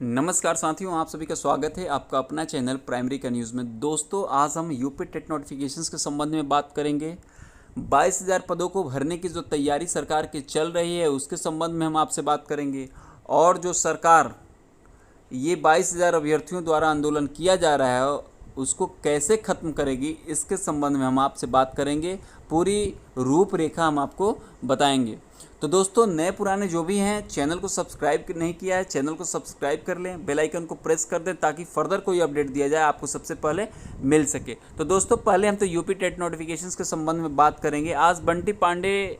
नमस्कार साथियों, आप सभी का स्वागत है आपका अपना चैनल प्राइमरी का न्यूज़ में। दोस्तों, आज हम यूपी टेट नोटिफिकेशंस के संबंध में बात करेंगे। 22,000 पदों को भरने की जो तैयारी सरकार की चल रही है उसके संबंध में हम आपसे बात करेंगे। और जो सरकार ये 22,000 अभ्यर्थियों द्वारा आंदोलन किया जा रहा है उसको कैसे ख़त्म करेगी, इसके संबंध में हम आपसे बात करेंगे। पूरी रूपरेखा हम आपको बताएंगे। तो दोस्तों, नए पुराने जो भी हैं, चैनल को सब्सक्राइब नहीं किया है, चैनल को सब्सक्राइब कर लें, बेल आइकन को प्रेस कर दें ताकि फर्दर कोई अपडेट दिया जाए आपको सबसे पहले मिल सके। तो दोस्तों, पहले हम तो यूपी टेट नोटिफिकेशंस के संबंध में बात करेंगे। आज बंटी पांडे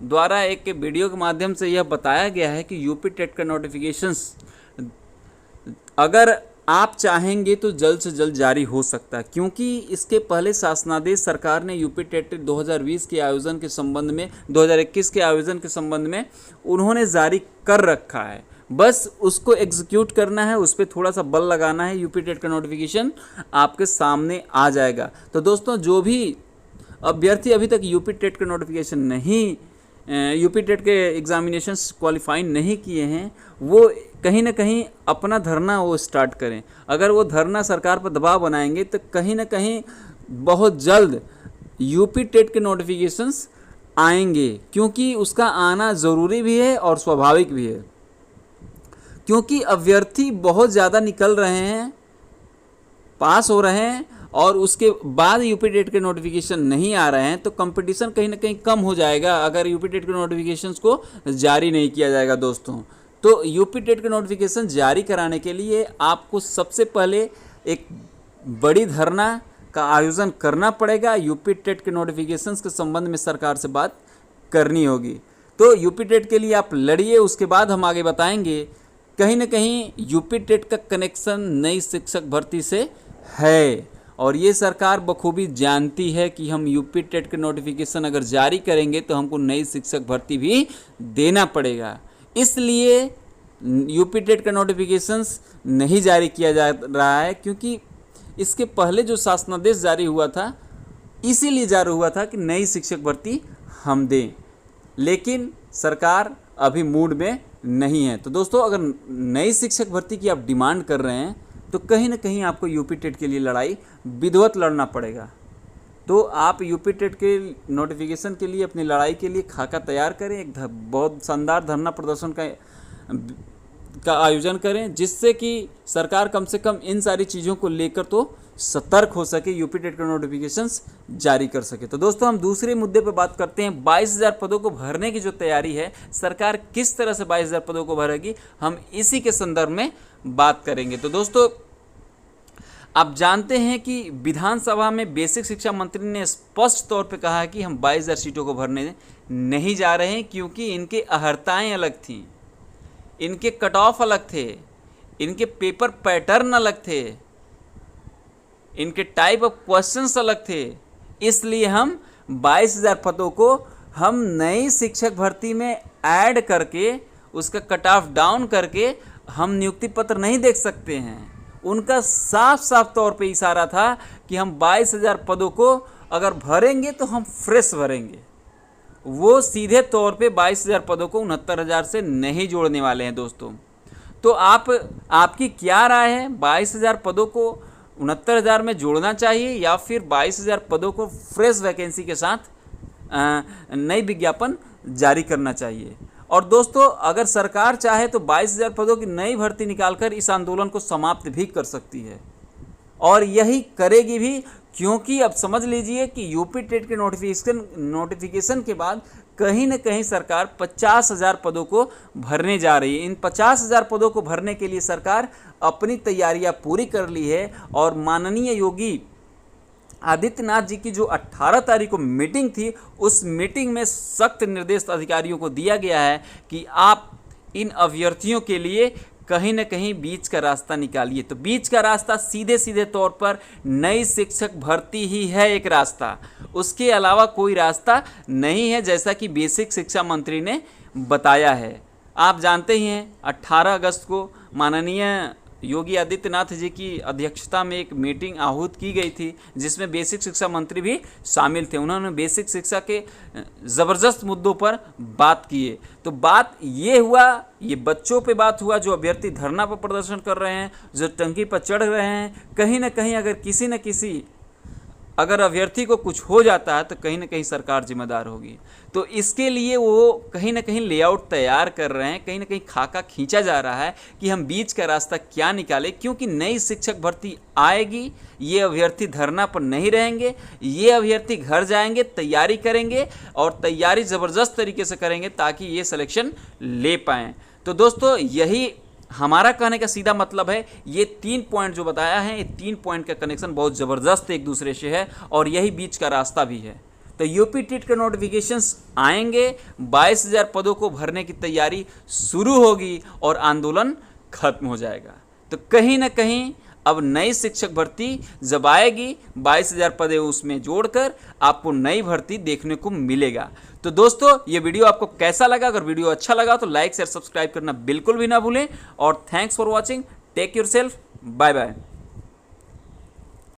द्वारा एक वीडियो के माध्यम से यह बताया गया है कि यूपी टेट का नोटिफिकेशंस अगर आप चाहेंगे तो जल्द से जल्द जारी हो सकता है, क्योंकि इसके पहले शासनादेश सरकार ने यूपी टेट 2020 के आयोजन के संबंध में 2021 के आयोजन के संबंध में उन्होंने जारी कर रखा है। बस उसको एग्जीक्यूट करना है, उस पर थोड़ा सा बल लगाना है, यूपी टेट का नोटिफिकेशन आपके सामने आ जाएगा। तो दोस्तों, जो भी अभ्यर्थी अभी तक यूपी टेट का नोटिफिकेशन नहीं, यूपी टेट के एग्जामिनेशंस क्वालिफाई नहीं किए हैं, वो कहीं ना कहीं अपना धरना वो स्टार्ट करें। अगर वो धरना सरकार पर दबाव बनाएंगे तो कहीं ना कहीं बहुत जल्द यूपी टेट के नोटिफिकेशंस आएंगे, क्योंकि उसका आना ज़रूरी भी है और स्वाभाविक भी है। क्योंकि अभ्यर्थी बहुत ज़्यादा निकल रहे हैं, पास हो रहे हैं, और उसके बाद यूपी टेट के नोटिफिकेशन नहीं आ रहे हैं, तो कंपटीशन कहीं ना कहीं कम हो जाएगा अगर यूपी टेट के नोटिफिकेशंस को जारी नहीं किया जाएगा। दोस्तों, तो यूपी टेट के नोटिफिकेशन जारी कराने के लिए आपको सबसे पहले एक बड़ी धरना का आयोजन करना पड़ेगा। यूपी टेट के नोटिफिकेशंस के संबंध में सरकार से बात करनी होगी। तो यूपी टेट के लिए आप लड़िए, उसके बाद हम आगे बताएंगे। कहीं ना कहीं यूपी टेट का कनेक्शन नई शिक्षक भर्ती से है, और ये सरकार बखूबी जानती है कि हम यूपी टेट के नोटिफिकेशन अगर जारी करेंगे तो हमको नई शिक्षक भर्ती भी देना पड़ेगा। इसलिए यूपी टेट का नोटिफिकेशंस नहीं जारी किया जा रहा है, क्योंकि इसके पहले जो शासनादेश जारी हुआ था इसीलिए जारी हुआ था कि नई शिक्षक भर्ती हम दें, लेकिन सरकार अभी मूड में नहीं है। तो दोस्तों, अगर नई शिक्षक भर्ती की आप डिमांड कर रहे हैं तो कहीं ना कहीं आपको यूपी टेट के लिए लड़ाई विधिवत लड़ना पड़ेगा। तो आप यूपी टेट के नोटिफिकेशन के लिए अपनी लड़ाई के लिए खाका तैयार करें, एक बहुत शानदार धरना प्रदर्शन का आयोजन करें, जिससे कि सरकार कम से कम इन सारी चीज़ों को लेकर तो सतर्क हो सके, यूपी टेट के नोटिफिकेशंस जारी कर सके। तो दोस्तों, हम दूसरे मुद्दे पर बात करते हैं। 22,000 पदों को भरने की जो तैयारी है, सरकार किस तरह से 22,000 पदों को भरेगी, हम इसी के संदर्भ में बात करेंगे। तो दोस्तों, आप जानते हैं कि विधानसभा में बेसिक शिक्षा मंत्री ने स्पष्ट तौर पे कहा है कि हम 22,000 सीटों को भरने नहीं जा रहे हैं, क्योंकि इनके अहर्ताएँ अलग थीं, इनके कट ऑफ अलग थे, इनके पेपर पैटर्न अलग थे, इनके टाइप ऑफ क्वेश्चंस अलग थे। इसलिए हम 22,000 पदों को हम नई शिक्षक भर्ती में ऐड करके उसका कट ऑफ डाउन करके हम नियुक्ति पत्र नहीं देख सकते हैं। उनका साफ साफ तौर पे इशारा था कि हम 22,000 पदों को अगर भरेंगे तो हम फ्रेश भरेंगे। वो सीधे तौर पे 22,000 पदों को 69,000 से नहीं जोड़ने वाले हैं। दोस्तों, तो आपकी क्या राय है? 22,000 पदों को 69,000 में जोड़ना चाहिए या फिर 22,000 पदों को फ्रेश वैकेंसी के साथ नई विज्ञापन जारी करना चाहिए? और दोस्तों, अगर सरकार चाहे तो 22,000 पदों की नई भर्ती निकालकर इस आंदोलन को समाप्त भी कर सकती है, और यही करेगी भी, क्योंकि अब समझ लीजिए कि यूपी टेट के नोटिफिकेशन के बाद कहीं न कहीं सरकार 50,000 पदों को भरने जा रही है। इन 50,000 पदों को भरने के लिए सरकार अपनी तैयारियां पूरी कर ली है, और माननीय योगी आदित्यनाथ जी की जो 18 तारीख को मीटिंग थी, उस मीटिंग में सख्त निर्देश अधिकारियों को दिया गया है कि आप इन अभ्यर्थियों के लिए कहीं न कहीं बीच का रास्ता निकालिए। तो बीच का रास्ता सीधे सीधे तौर पर नई शिक्षक भर्ती ही है एक रास्ता, उसके अलावा कोई रास्ता नहीं है, जैसा कि बेसिक शिक्षा मंत्री ने बताया है। आप जानते ही हैं 18 अगस्त को माननीय योगी आदित्यनाथ जी की अध्यक्षता में एक मीटिंग आहूत की गई थी, जिसमें बेसिक शिक्षा मंत्री भी शामिल थे। उन्होंने बेसिक शिक्षा के ज़बरदस्त मुद्दों पर बात किए। तो बात ये हुआ, ये बच्चों पे बात हुआ जो अभ्यर्थी धरना पर प्रदर्शन कर रहे हैं, जो टंकी पर चढ़ रहे हैं। कहीं ना कहीं अगर किसी न किसी अगर अभ्यर्थी को कुछ हो जाता है तो कहीं ना कहीं सरकार जिम्मेदार होगी। तो इसके लिए वो कहीं ना कहीं लेआउट तैयार कर रहे हैं, कहीं ना कहीं खाका खींचा जा रहा है कि हम बीच का रास्ता क्या निकालें, क्योंकि नई शिक्षक भर्ती आएगी। ये अभ्यर्थी धरना पर नहीं रहेंगे, ये अभ्यर्थी घर जाएंगे, तैयारी करेंगे और तैयारी ज़बरदस्त तरीके से करेंगे ताकि ये सिलेक्शन ले पाएँ। तो दोस्तों यही हमारा कहने का सीधा मतलब है। ये 3 पॉइंट जो बताया है, ये 3 पॉइंट का कनेक्शन बहुत ज़बरदस्त एक दूसरे से है और यही बीच का रास्ता भी है। तो यूपी टेट के नोटिफिकेशंस आएंगे, 22,000 पदों को भरने की तैयारी शुरू होगी और आंदोलन खत्म हो जाएगा। तो कहीं ना कहीं अब नई शिक्षक भर्ती जब आएगी, 22,000 पदें उसमें जोड़कर आपको नई भर्ती देखने को मिलेगा। तो दोस्तों ये वीडियो आपको कैसा लगा? अगर वीडियो अच्छा लगा तो लाइक शेयर सब्सक्राइब करना बिल्कुल भी ना भूलें और thanks for watching. Take yourself, bye bye.